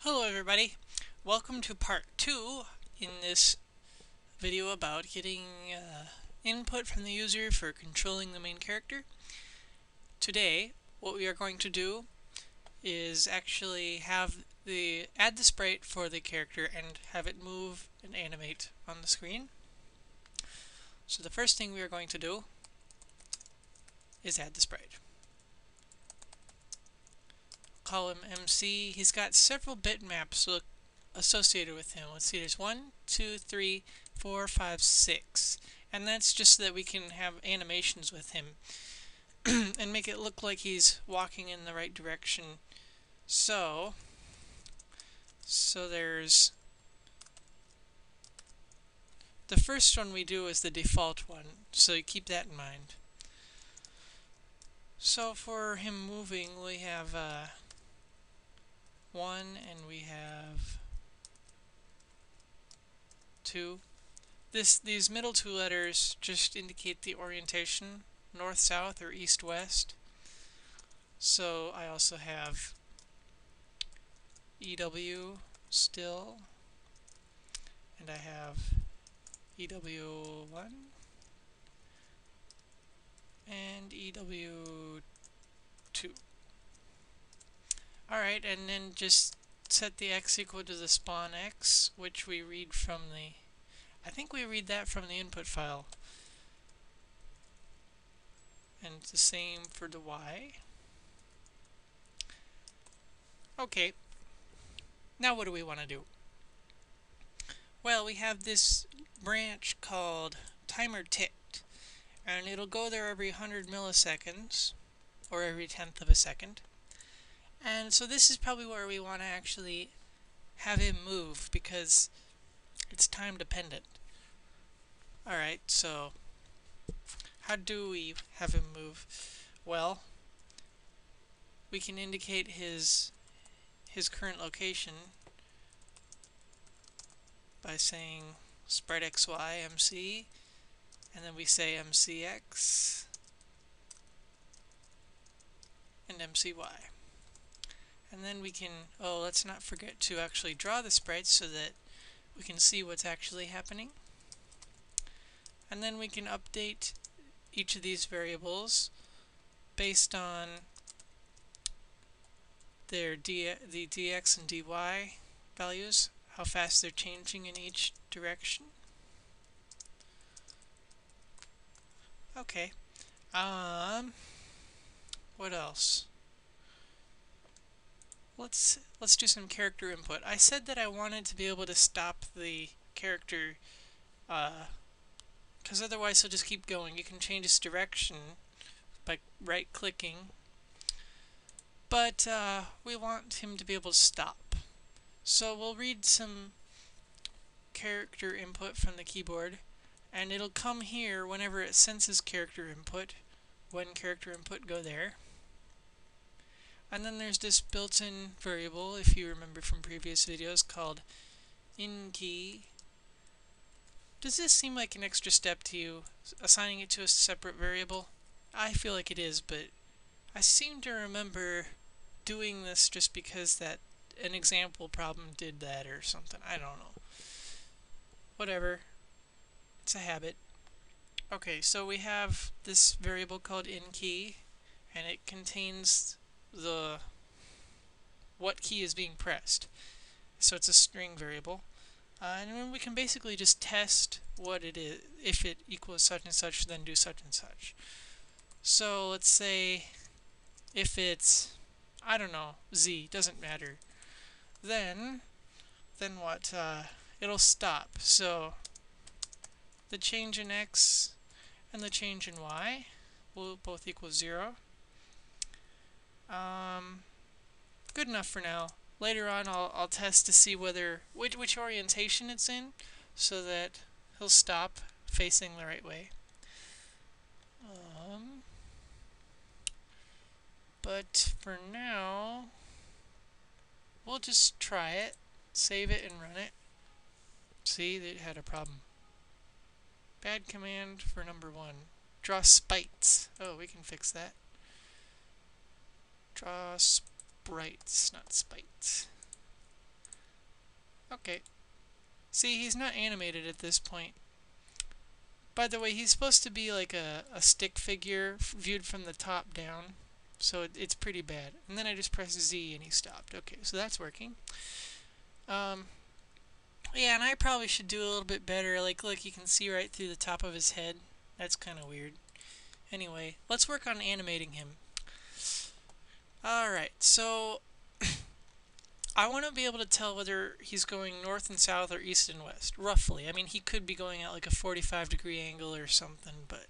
Hello everybody, welcome to part 2 in this video about getting input from the user for controlling the main character. Today what we are going to do is actually add the sprite for the character and have it move and animate on the screen. So the first thing we are going to do is add the sprite. Call him MC. He's got several bitmaps associated with him. Let's see, there's 1, 2, 3, 4, 5, 6. And that's just so that we can have animations with him and make it look like he's walking in the right direction. So there's the first one we do is the default one, so you keep that in mind. So for him moving, we have 1 and we have 2. These middle two letters just indicate the orientation, north-south or east-west. So I also have EW still, and I have EW1 and EW2. Alright, and then just set the x equal to the spawn x, which we read from I think we read that from the input file. And it's the same for the y. Okay, now what do we want to do? Well, we have this branch called timer ticked, and it'll go there every 100 milliseconds, or every tenth of a second. And so this is probably where we want to actually have him move, because it's time dependent. Alright, so how do we have him move? Well, we can indicate his current location by saying sprite xy mc, and then we say mcx and mcy. And then we can, let's not forget to actually draw the sprites so that we can see what's actually happening. And then we can update each of these variables based on the dx and dy values, how fast they're changing in each direction. Okay. What else? Let's do some character input. I said that I wanted to be able to stop the character, because otherwise he'll just keep going. You can change its direction by right-clicking, but we want him to be able to stop. So we'll read some character input from the keyboard, and it'll come here whenever it senses character input. When character input, go there. And then there's this built-in variable, if you remember from previous videos, called inKey. Does this seem like an extra step to you, assigning it to a separate variable? I feel like it is, but I seem to remember doing this just because an example problem did that or something. I don't know. Whatever. It's a habit. Okay, so we have this variable called inKey, and it contains what key is being pressed. So it's a string variable. And then we can basically just test what it is. If it equals such and such, then do such and such. So let's say if it's, I don't know, z, doesn't matter. Then what? It'll stop. So the change in x and the change in y will both equal 0. Good enough for now. Later on I'll test to see which orientation it's in, so that he'll stop facing the right way. But for now, we'll just try it, save it and run it. See, it had a problem. Bad command for number 1. Draw sprites. Oh, we can fix that. Draw sprites, not spites. Okay. See, he's not animated at this point. By the way, he's supposed to be like a stick figure viewed from the top down. So it's pretty bad. And then I just press Z and he stopped. Okay, so that's working. Yeah, and I probably should do a little bit better. Like, look, you can see right through the top of his head. That's kind of weird. Anyway, let's work on animating him. Alright, so I want to be able to tell whether he's going north and south or east and west, roughly. I mean, he could be going at like a 45-degree angle or something, but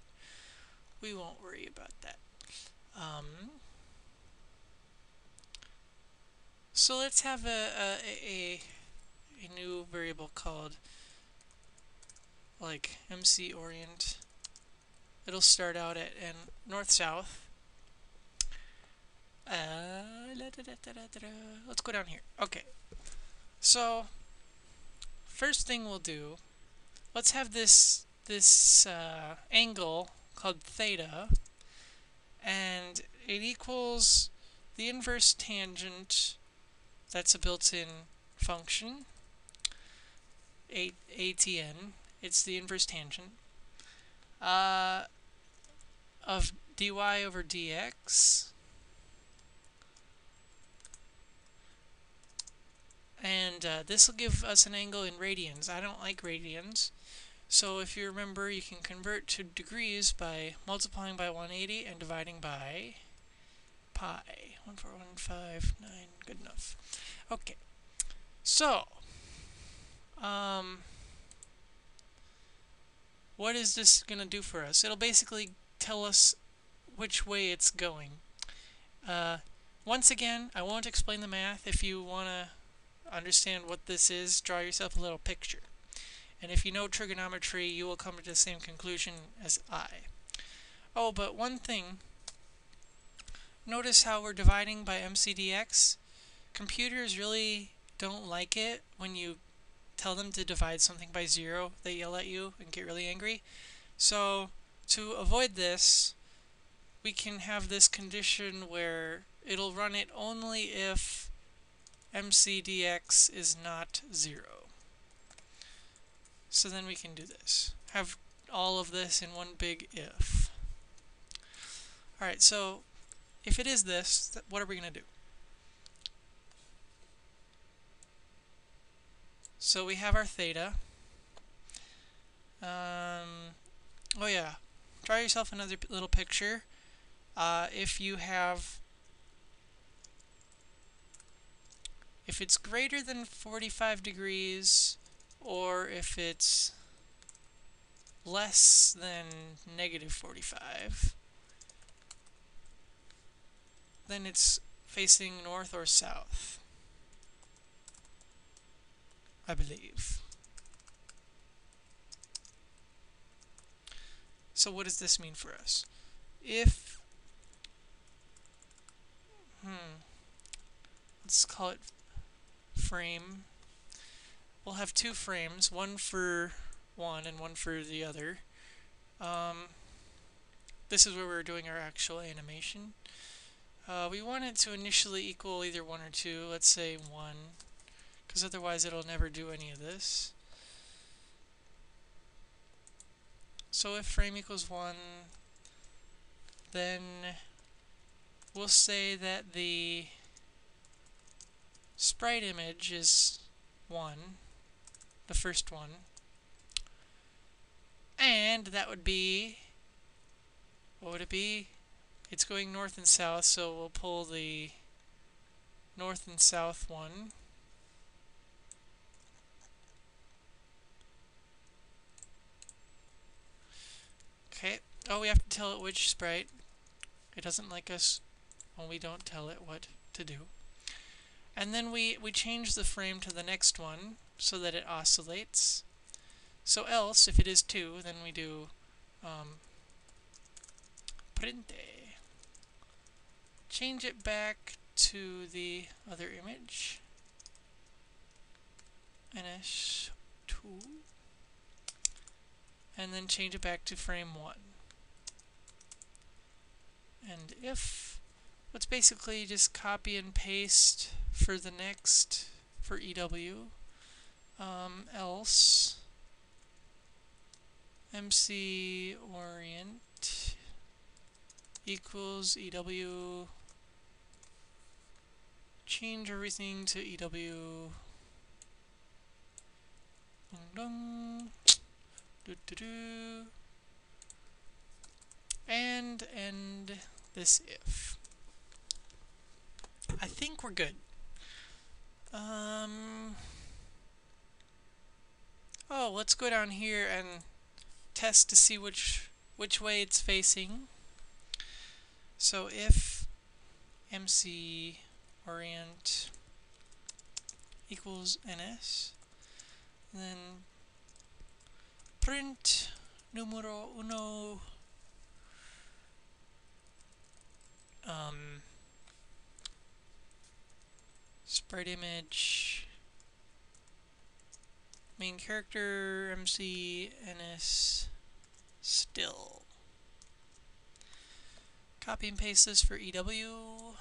we won't worry about that. So let's have a new variable called like MC orient. It'll start out at north south. Let's go down here. Okay. So first thing we'll do, let's have this angle called theta, and it equals the inverse tangent. That's a built-in function, ATN. It's the inverse tangent of dy over dx, and this will give us an angle in radians. I don't like radians, so if you remember, you can convert to degrees by multiplying by 180 and dividing by pi. 14159. Good enough. Okay. So, what is this going to do for us? It'll basically tell us which way it's going. Once again, I won't explain the math. If you want to understand what this is, draw yourself a little picture. And if you know trigonometry, you will come to the same conclusion as I. Oh, but one thing. Notice how we're dividing by mcdx? Computers really don't like it when you tell them to divide something by 0. They yell at you and get really angry. So to avoid this, we can have this condition where it'll run it only if mcdx is not 0. So then we can do this. Have all of this in one big if. Alright, so if it is this, what are we going to do? So we have our theta. Oh yeah, draw yourself another little picture. If it's greater than 45 degrees, or if it's less than negative 45, then it's facing north or south, I believe. So what does this mean for us? If, let's call it frame. We'll have two frames, one for one and one for the other. This is where we're doing our actual animation. We want it to initially equal either 1 or 2. Let's say 1, because otherwise it'll never do any of this. So if frame equals 1, then we'll say that the sprite image is 1, the first one, and that would be, what would it be? It's going north and south, so we'll pull the north and south one. Okay. Oh, we have to tell it which sprite. It doesn't like us when we don't tell it what to do. And then we change the frame to the next one so that it oscillates. So else, if it is 2, then we do printe. Change it back to the other image. ns2. And then change it back to frame 1. And if, let's basically just copy and paste for the next, for EW. else MC orient equals EW, change everything to EW, dun, dun, doo, doo, doo, and end this if. I think we're good. Oh, let's go down here and test to see which way it's facing. So if MC orient equals NS, then print numero uno sprite image main character MC NS still. Copy and paste this for EW.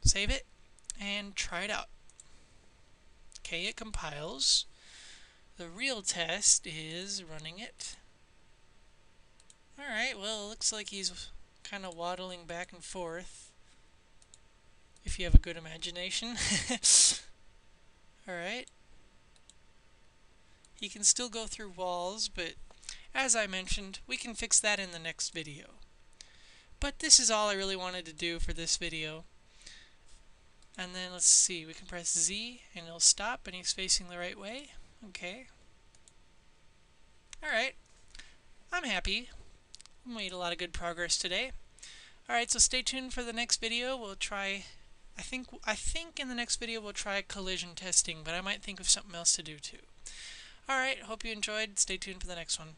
Save it and try it out. Okay, it compiles. The real test is running it. Alright, well, it looks like he's kind of waddling back and forth, if you have a good imagination. Alright. He can still go through walls, but as I mentioned, we can fix that in the next video. But this is all I really wanted to do for this video. And then let's see, we can press Z and it'll stop and he's facing the right way. Okay. Alright. I'm happy. We made a lot of good progress today. Alright, so stay tuned for the next video. We'll try, I think in the next video we'll try collision testing, but I might think of something else to do too. Alright, hope you enjoyed. Stay tuned for the next one.